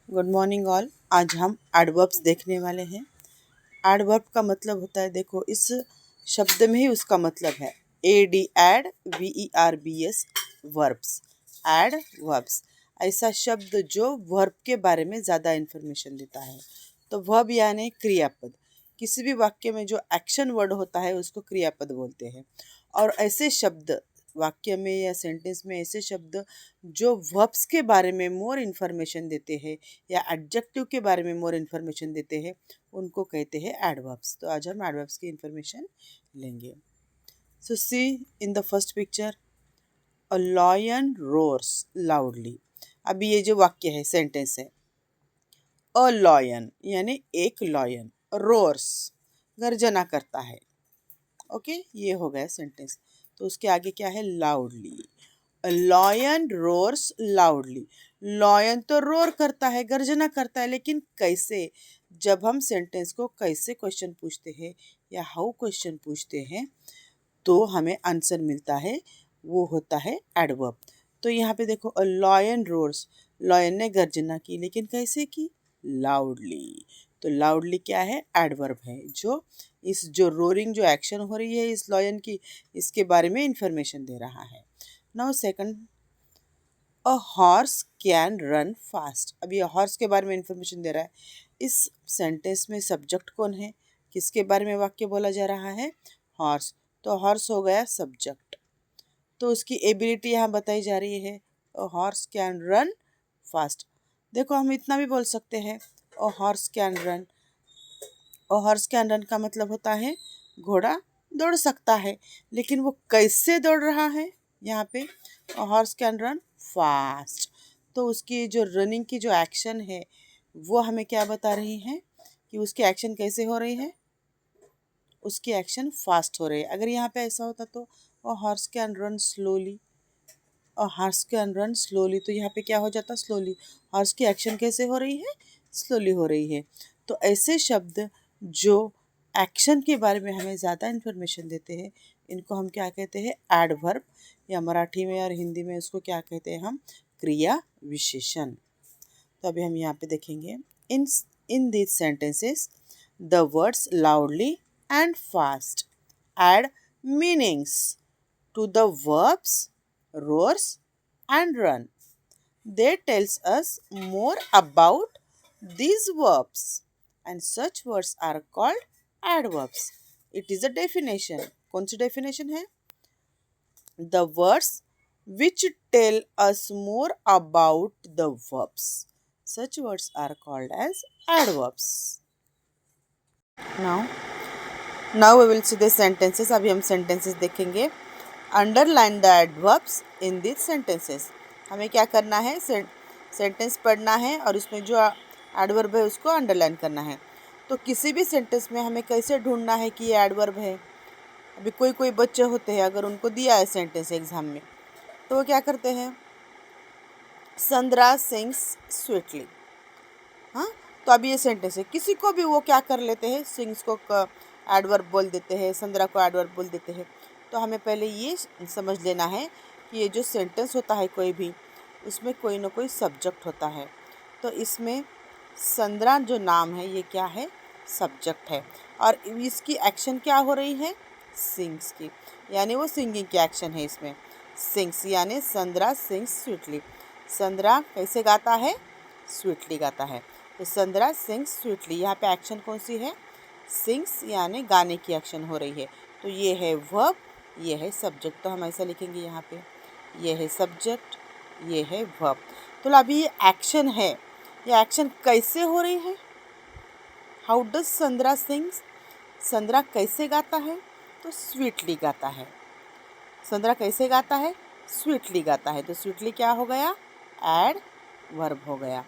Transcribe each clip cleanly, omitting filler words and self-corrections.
Good morning all. आज हम adverbs देखने वाले हैं। एडवर्ब का मतलब होता है, देखो इस शब्द में ही उसका मतलब है AD ad VERBS verbs. Ad verbs ऐसा शब्द जो वर्ब के बारे में ज़्यादा इन्फॉर्मेशन देता है। तो वर्ब यानी क्रियापद। किसी भी वाक्य में जो एक्शन वर्ड होता है उसको क्रियापद बोलते हैं। और ऐसे शब्द वाक्य में या सेंटेंस में ऐसे शब्द जो वर्ब्स के बारे में मोर इन्फॉर्मेशन देते हैं या एडजेक्टिव के बारे में मोर इन्फॉर्मेशन देते हैं उनको कहते हैं एडवर्ब्स। तो आज हम एडवर्ब्स की इन्फॉर्मेशन लेंगे। So see in the first picture, a lion roars loudly. अभी ये जो वाक्य है, सेंटेंस है, अ लॉयन यानी एक लॉयन, रोर्स गर्जना करता है। ओके, ये हो गया सेंटेंस। तो उसके आगे क्या है, loudly. Lion roars loudly. Lion तो रोर करता है, गर्जना करता है, लेकिन कैसे? जब हम सेंटेंस को कैसे क्वेश्चन पूछते हैं या हाउ क्वेश्चन पूछते हैं तो हमें आंसर मिलता है, वो होता है एडवर्ब। तो यहाँ पे देखो, अ लॉयन रोर्स, लॉयन ने गर्जना की, लेकिन कैसे की? लाउडली। तो लाउडली क्या है? एडवर्ब है, जो इस जो रोरिंग जो एक्शन हो रही है इस लॉयन की, इसके बारे में इंफॉर्मेशन दे रहा है। Now second, a horse can run fast. अभी हॉर्स के बारे में इंफॉर्मेशन दे रहा है। इस सेंटेंस में सब्जेक्ट कौन है? किसके बारे में वाक्य बोला जा रहा है? हॉर्स। तो हॉर्स हो गया सब्जेक्ट। तो उसकी एबिलिटी यहाँ बताई जा रही है, a horse can run fast. देखो, हम इतना भी बोल सकते हैं, a horse can run. A horse can run का मतलब होता है घोड़ा दौड़ सकता है, लेकिन वो कैसे दौड़ रहा है? यहाँ पे a horse can run fast. तो उसकी जो रनिंग की जो एक्शन है वो हमें क्या बता रही है कि उसकी एक्शन कैसे हो रही है? उसकी एक्शन फास्ट हो रही है। अगर यहाँ पे ऐसा होता तो a horse can run slowly, a horse can run slowly, तो यहाँ पे क्या हो जाता? स्लोली। हॉर्स की एक्शन कैसे हो रही है? स्लोली हो रही है। तो ऐसे शब्द जो एक्शन के बारे में हमें ज़्यादा इन्फॉर्मेशन देते हैं इनको हम क्या कहते हैं? एडवर्ब, या मराठी में और हिंदी में उसको क्या कहते हैं हम? क्रिया विशेषण। तो अभी हम यहाँ पे देखेंगे, in in these sentences the words loudly and fast add meanings to the verbs roars and run. They tells us more about these verbs, and such words are called adverbs. It is a definition. कौन सी definition है? The words which tell us more about the verbs. Such words are called as adverbs. Now, we will see the sentences. अभी हम sentences देखेंगे। Underline the adverbs in this sentences. हमें क्या करना है? Sentence पढ़ना है और उसमें जो एडवर्ब है उसको अंडरलाइन करना है। तो किसी भी सेंटेंस में हमें कैसे ढूंढना है कि ये एडवर्ब है? अभी कोई बच्चे होते हैं, अगर उनको दिया है सेंटेंस एग्जाम में तो वो क्या करते हैं? संद्रा सिंग्स स्वीटली। हाँ, तो अभी ये सेंटेंस है, किसी को भी वो क्या कर लेते हैं? सिंग्स को एडवर्ब बोल देते हैं, संद्रा को एडवर्ब बोल देते हैं। तो हमें पहले ये समझ लेना है कि ये जो सेंटेंस होता है कोई भी, उसमें कोई ना कोई सब्जेक्ट होता है। तो इसमें संद्रा जो नाम है ये क्या है? सब्जेक्ट है। और इसकी एक्शन क्या हो रही है? सिंग्स की, यानी वो सिंगिंग की एक्शन है इसमें। सिंग्स यानी संद्रा सिंग्स स्वीटली। संद्रा कैसे गाता है? स्वीटली गाता है। तो संद्रा सिंग्स स्वीटली, यहाँ पे एक्शन कौन सी है? सिंग्स यानी गाने की एक्शन हो रही है। तो ये है वर्ब, ये है सब्जेक्ट। तो हम ऐसा लिखेंगे यहाँ पे, ये है सब्जेक्ट, ये है वर्ब। तो अभी ये एक्शन है, ये एक्शन कैसे हो रही है? How does Sandra sings? Sandra कैसे गाता है? तो स्वीटली गाता है। संद्रा कैसे गाता है? स्वीटली गाता है। तो स्वीटली क्या हो गया? एड वर्ब हो गया।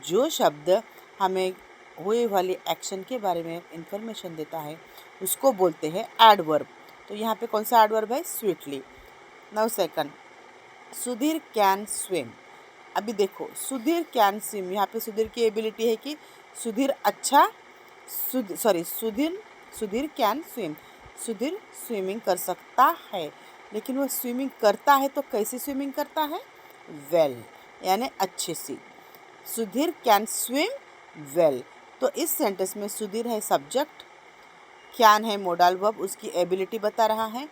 जो शब्द हमें हुए वाली एक्शन के बारे में इंफॉर्मेशन देता है उसको बोलते हैं एडवर्ब। तो यहाँ पे कौन सा एडवर्ब है? Sweetly. Now second, Sudhir can swim. अभी देखो, सुधीर कैन स्विम, यहाँ पे सुधीर की एबिलिटी है कि सुधीर अच्छा Sudhir can swim. Sudhir swimming कर सकता है, लेकिन वो स्विमिंग करता है तो कैसी स्विमिंग करता है? वेल, यानी अच्छे से। Sudhir can swim well. तो इस सेंटेंस में सुधीर है सब्जेक्ट, कैन है मोडल वर्ब, उसकी एबिलिटी बता रहा है।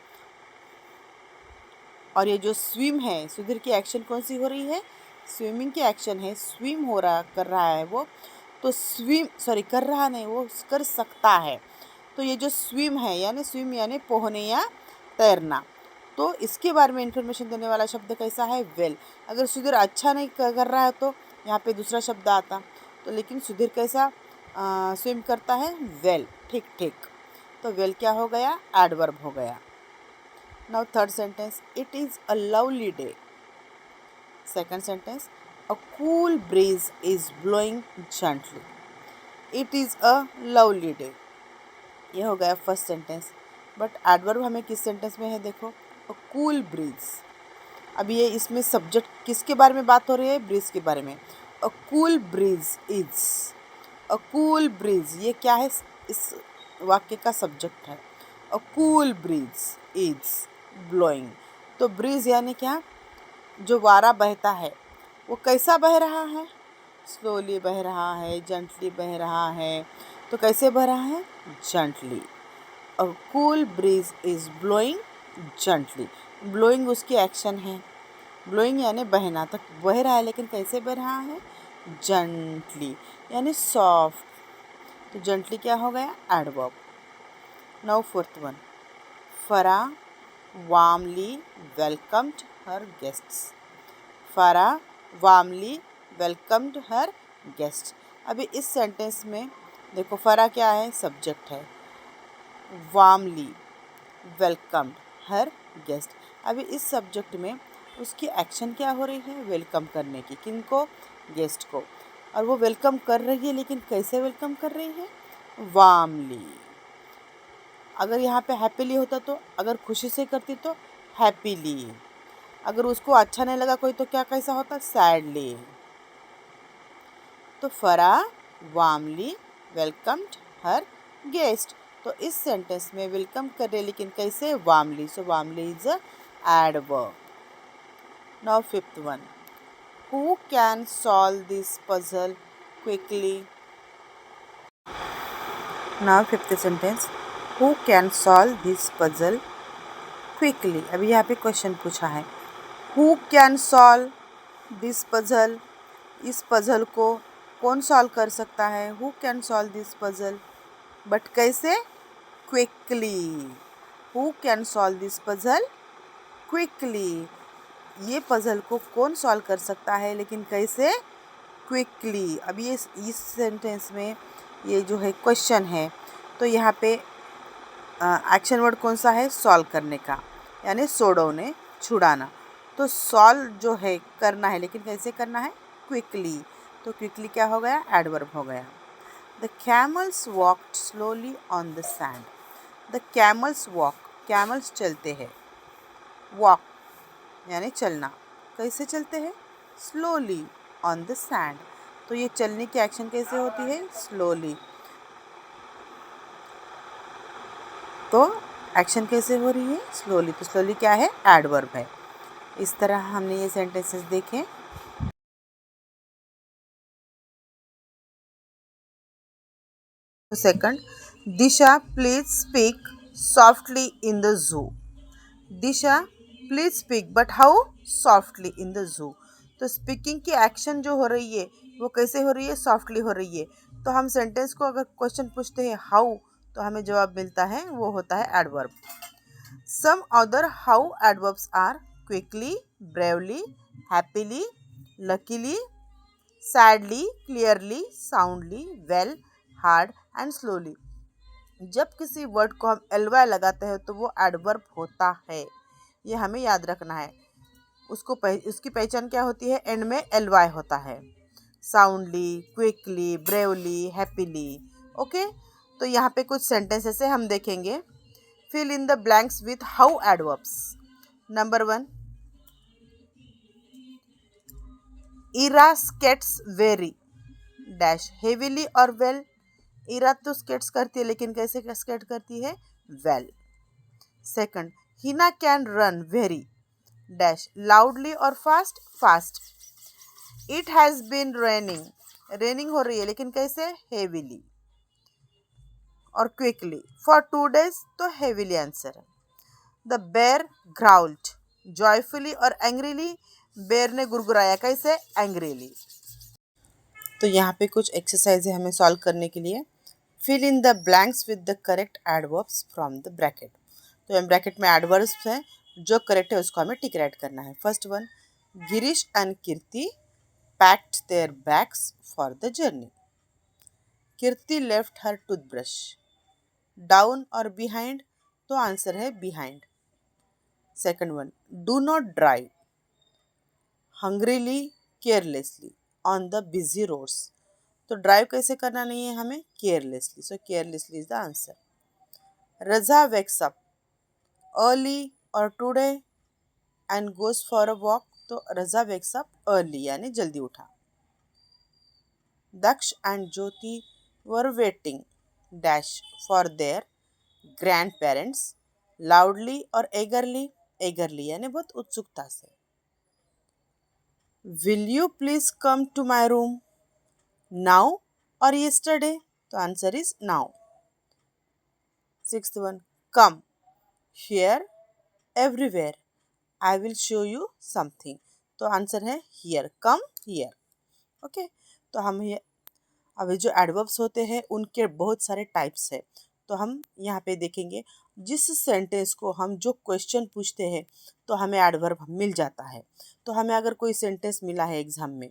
और ये जो स्विम है, सुधीर की एक्शन कौन सी हो रही है, स्विमिंग की एक्शन है, स्विम हो रहा कर रहा है वो। तो स्विम कर रहा नहीं, वो कर सकता है। तो ये जो स्विम है यानी पोहने या तैरना, तो इसके बारे में इंफॉर्मेशन देने वाला शब्द कैसा है, वेल। अगर सुधीर अच्छा नहीं कर रहा है तो यहाँ पे दूसरा शब्द आता, तो लेकिन सुधीर कैसा स्विम करता है, वेल, ठीक ठीक। तो वेल क्या हो गया, एडवर्ब हो गया। Now third sentence, it is a lovely day. Second sentence, a cool bridge is blowing gently. It is a lovely day, ये हो गया फर्स्ट सेंटेंस। बट एडवर्ब हमें किस सेंटेंस में है, देखो, अ कूल ब्रीज। अभी ये इसमें सब्जेक्ट किसके बारे में बात हो रही है, ब्रीज के बारे में। A cool bridge is, a cool bridge ये क्या है, इस वाक्य का सब्जेक्ट है। A cool bridge is blowing. तो ब्रीज यानी क्या, जो वारा बहता है वो कैसा बह रहा है, स्लोली बह रहा है, जेंटली बह रहा है। तो कैसे बह रहा है, gently. A cool bridge is blowing gently. Blowing उसकी एक्शन है, ब्लोइंग यानी बहना, तो बह रहा है लेकिन कैसे बह रहा है, जेंटली यानी सॉफ्ट। तो जेंटली क्या हो गया, एडवर्ब। नाउ फोर्थ वन, फरा वार्मली वेलकम्ड हर गेस्ट्स। फरा वार्मली वेलकम्ड हर गेस्ट। अभी इस सेंटेंस में देखो, फरा क्या है, सब्जेक्ट है, वार्मली वेलकम्ड हर गेस्ट। अभी इस सब्जेक्ट में उसकी एक्शन क्या हो रही है, वेलकम करने की, किनको, गेस्ट को। और वो वेलकम कर रही है, लेकिन कैसे वेलकम कर रही है, वार्मली। अगर यहाँ पे हैप्पीली होता तो, अगर खुशी से करती तो हैप्पीली, अगर उसको अच्छा नहीं लगा कोई तो क्या कैसा होता, सैडली। तो फरा वार्मली वेलकम्ड हर गेस्ट। तो इस सेंटेंस में वेलकम कर रहे लेकिन कैसे, warmly. So warmly is a adverb. Now fifth one, who can solve this puzzle quickly. Now fifth sentence, who can solve this puzzle quickly. अभी यहाँ पे क्वेश्चन पूछा है, who can solve this puzzle, इस पजल को कौन solve कर सकता है, who can solve this puzzle, but कैसे, quickly. Who can solve this puzzle quickly, ये पजल को कौन सॉल्व कर सकता है लेकिन कैसे, क्विकली। अभी इस सेंटेंस में ये जो है क्वेश्चन है, तो यहाँ पे एक्शन वर्ड कौन सा है, सॉल्व करने का, यानी सोडोने, छुड़ाना। तो सॉल्व जो है करना है लेकिन कैसे करना है, क्विकली। तो क्विकली क्या हो गया, एडवर्ब हो गया। The camels walked slowly on the sand. The camels walk, camels चलते हैं, वॉक यानी चलना, कैसे चलते हैं, स्लोली ऑन द सैंड। तो ये चलने की एक्शन कैसे होती है, स्लोली। तो एक्शन कैसे हो रही है, स्लोली। तो स्लोली क्या है, एडवर्ब है। इस तरह हमने ये सेंटेंसेस देखे। Second, Disha please speak softly in the zoo. Disha please speak but how softly in the zoo. तो स्पीकिंग की एक्शन जो हो रही है वो कैसे हो रही है, सॉफ्टली हो रही है। तो हम सेंटेंस को अगर क्वेश्चन पूछते हैं हाउ, तो हमें जवाब मिलता है, वो होता है adverb. Some other how adverbs are quickly, bravely, happily, luckily, sadly, clearly, soundly, well, hard and slowly. जब किसी वर्ड को हम एलवाई लगाते हैं तो वो एडवर्ब होता है, ये हमें याद रखना है। उसकी पहचान क्या होती है, एंड में एलवाई होता है, soundly, quickly, bravely, happily. Okay, तो यहाँ पे कुछ सेंटेंसेस है हम देखेंगे। Fill in the blanks with how adverbs. Number 1, Ira skates very dash heavily और वेल। इरा तो स्केट्स करती है लेकिन कैसे स्केट करती है, well. Second, Hina can run very dash loudly और fast, fast. It has been raining, raining हो रही है लेकिन कैसे, हेवीली और क्विकली। फॉर 2 days तो हेवीली आंसर है। द बेयर ग्राउल्ड, जॉयफुली और एंग्रीली, बेयर ने गुरगुराया कैसे, एंग्रीली। तो यहाँ पे कुछ एक्सरसाइज है हमें सॉल्व करने के लिए। Fill in the blanks with the correct adverbs from the bracket. तो हम ब्रैकेट में एडवर्ब्स हैं, जो करेक्ट है उसको हमें टिक राइट करना है। First one, Girish and Kirti packed their bags for the journey. Kirti left her toothbrush. Down और बिहाइंड, तो आंसर है behind. Second one, do not drive hungrily carelessly on the busy roads. तो ड्राइव कैसे करना नहीं है हमें, carelessly, so carelessly is the answer. Raza wakes up early और today and goes for a walk, तो रजा वेक्स अप अर्ली यानी जल्दी उठा। दक्ष and Jyoti were waiting dash for their grandparents loudly और एगरली, एगरली यानी बहुत उत्सुकता से। Will you please come to my room now और yesterday, तो answer is now. Sixth one, come here everywhere I will show you something, तो answer है here, come here. Okay, तो हम ये अभी जो एडवर्ब्स होते हैं उनके बहुत सारे टाइप्स है। तो हम यहाँ पे देखेंगे, जिस सेंटेंस को हम जो क्वेश्चन पूछते हैं तो हमें एडवर्ब मिल जाता है। तो हमें अगर कोई सेंटेंस मिला है एग्जाम में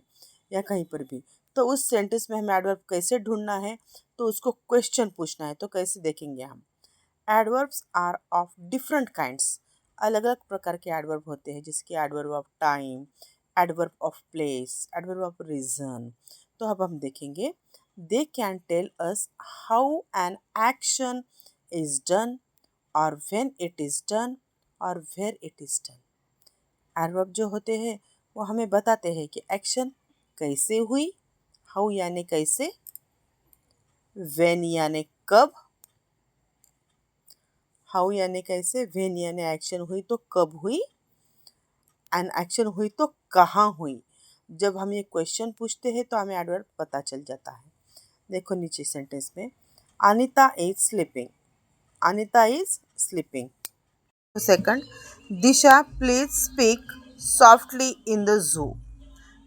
या कहीं पर भी, तो उस सेंटेंस में हमें एडवर्ब कैसे ढूंढना है, तो उसको क्वेश्चन पूछना है। तो कैसे देखेंगे हम, adverbs are of different kinds, अलग अलग प्रकार के एडवर्ब होते हैं, जिसके adverb of time, adverb of place, adverb of reason. तो अब हम देखेंगे, they can tell us how an action is done or when it is done or where it is done। Adverb जो होते हैं वो हमें बताते हैं कि एक्शन कैसे हुई, हाउ यानी कैसे, व्हेन यानी कब, हाउ यानी कैसे, व्हेन यानी एक्शन हुई तो कब हुई, एंड एक्शन हुई तो कहाँ हुई। जब हम ये क्वेश्चन पूछते हैं तो हमें एडवर्ब पता चल जाता है। देखो नीचे सेंटेंस में, Anita is sleeping, Anita is sleeping. Second, Disha please speak softly in the zoo,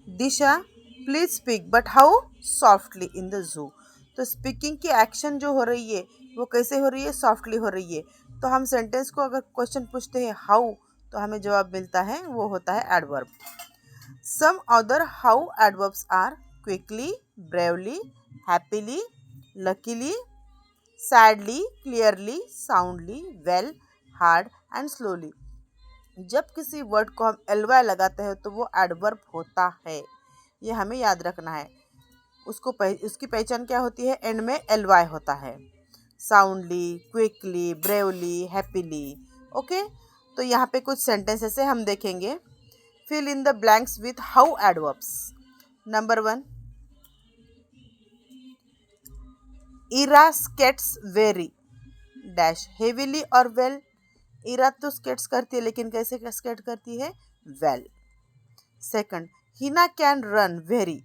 Disha please speak but how softly in the zoo. तो स्पीकिंग की एक्शन जो हो रही है वो कैसे हो रही है, सॉफ्टली हो रही है। तो हम सेंटेंस को अगर क्वेश्चन पूछते हैं हाउ, तो हमें जवाब मिलता है वो होता है adverb. Some other how adverbs are quickly, bravely, happily, luckily, sadly, clearly, soundly, well, hard and slowly. जब किसी वर्ड को हम एलवाई लगाते हैं तो वो एडवर्ब होता है, ये हमें याद रखना है। उसकी पहचान क्या होती है, एंड में एलवाई होता है। Soundly, quickly, bravely, happily. Okay, तो यहाँ पे कुछ सेंटेंसेस है हम देखेंगे। Fill in the blanks with how adverbs. Number 1, Ira skates very dash heavily और वेल। इरा तो स्केट्स करती है लेकिन कैसे स्केट करती है, well. Second, Hina can run very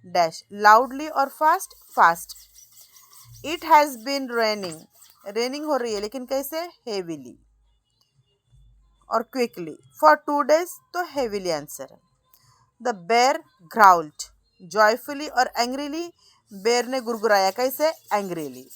dash loudly और fast, fast. It has been raining, raining हो रही है लेकिन कैसे, हेवीली और क्विकली। फॉर 2 days तो हेवीली आंसर है। द बेयर ग्राउल्ड, जॉयफुली और एंग्रीली, बेयर ने गुरगुराया कैसे, एंग्रीली।